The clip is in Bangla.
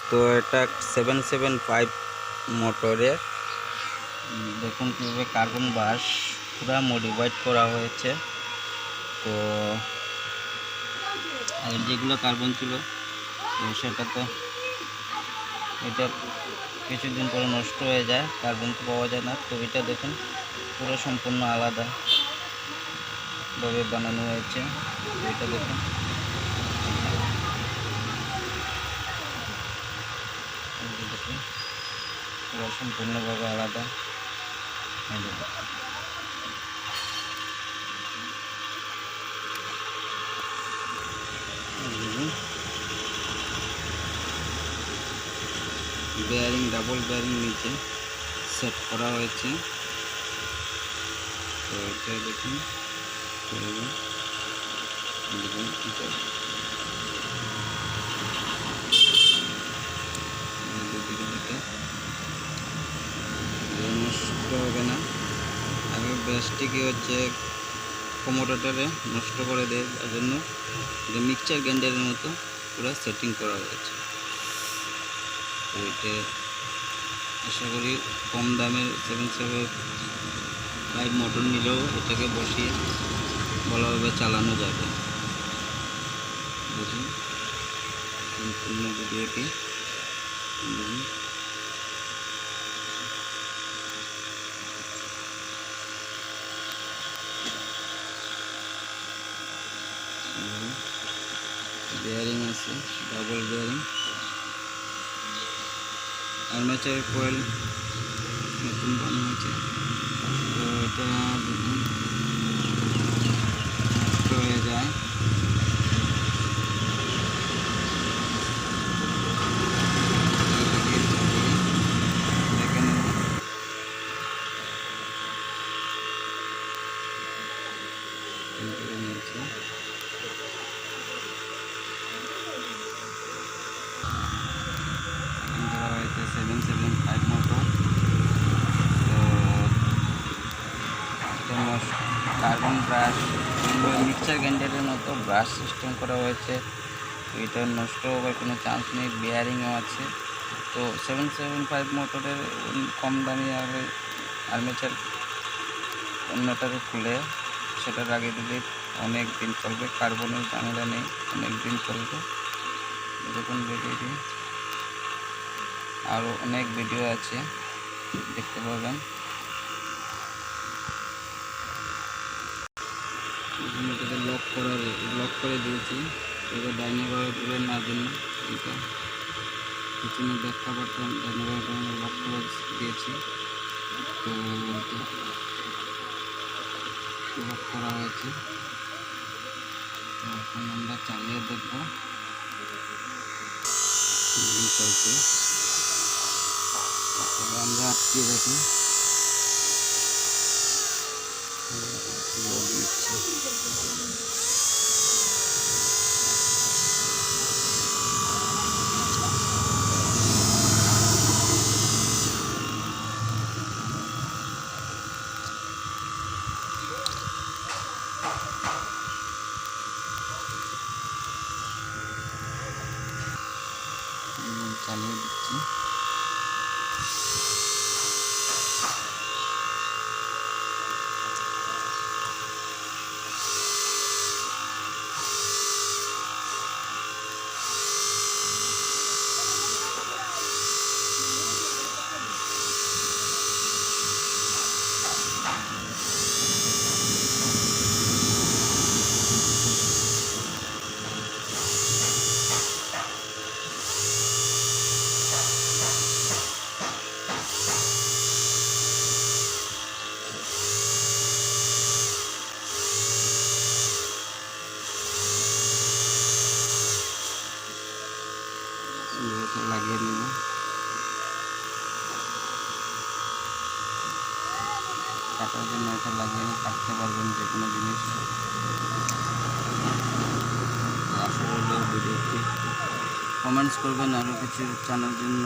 তো এটা 775 মোটরে দেখুন কীভাবে কার্বন ব্রাশ পুরো মডিফাইড করা হয়েছে। তো আগের যেগুলো কার্বন ছিল তো সেটা তো এটা কিছুদিন পরে নষ্ট হয়ে যায়, কার্বন তো পাওয়া যায় না। তো এটা দেখুন পুরো সম্পূর্ণ আলাদাভাবে বানানো হয়েছে। এটা দেখুন পুরো সম্পূর্ণভাবে আলাদা। বেয়ারিং ডাবল বেয়ারিং নিচে সেট করা হয়েছে। তো এটা দেখুন নষ্ট হবে না। আগে ব্রাশটিকে হচ্ছে কমোডাটারে নষ্ট করে দেয়, তার জন্য এটা মিক্সচার গ্রাইন্ডারের মতো পুরো সেটিং করা হয়েছে। তো এটা আশা করি কম দামের 775 মোটর নিলেও এটাকে বসিয়ে ভালোভাবে চালানো যাবে। বুঝুন সম্পূর্ণ ভিডিওটি দেখুন। বেয়ারিং আছে, ডাবল বেয়ারিং, আর্মেচার কয়েল নতুন বানানো হয়েছে। তো এটা দেখুন নষ্ট হয়ে যায়। ধরা হয়েছে 775 মোটর। তো এটা কার্বন ব্রাশ মিক্সচার গ্রাইন্ডারের মতো ব্রাশ সিস্টেম করা হয়েছে। তো এটা নষ্ট হওয়ার কোনো চান্স নেই। বেয়ারিংও আছে। তো 775 মোটরের কম দামি আর্মেচার অন্যটাকে খুলে সেটার আগে দিলে অনেক দিন চলবে, কার্বনের ঝামেলা নেই, অনেক দিন চলবে। দেখুন ভিডিওটি আরও অনেক ভিডিও আছে, দেখতে পাবেন। এটাকে লক করে দিয়েছি, এটা ডাইনেভাবে ঘুরে না জন্য এটা পিছনে ব্যাখ্যা বাটন ডাইনেভাবে লক করে দিয়েছি। তো লক করা হয়েছে। তো এখন আমরা চালিয়ে দেখব চলছে। আমরা আটকে রাখি চালিয়ে দিচ্ছি। লাগিয়ে নেব। কাটার জন্য এটা লাগিয়ে কাটতে পারবেন যে কোনো জিনিস। আশা করব ভিডিওটি কমেন্টস করবেন আরও কিছু জানার জন্য।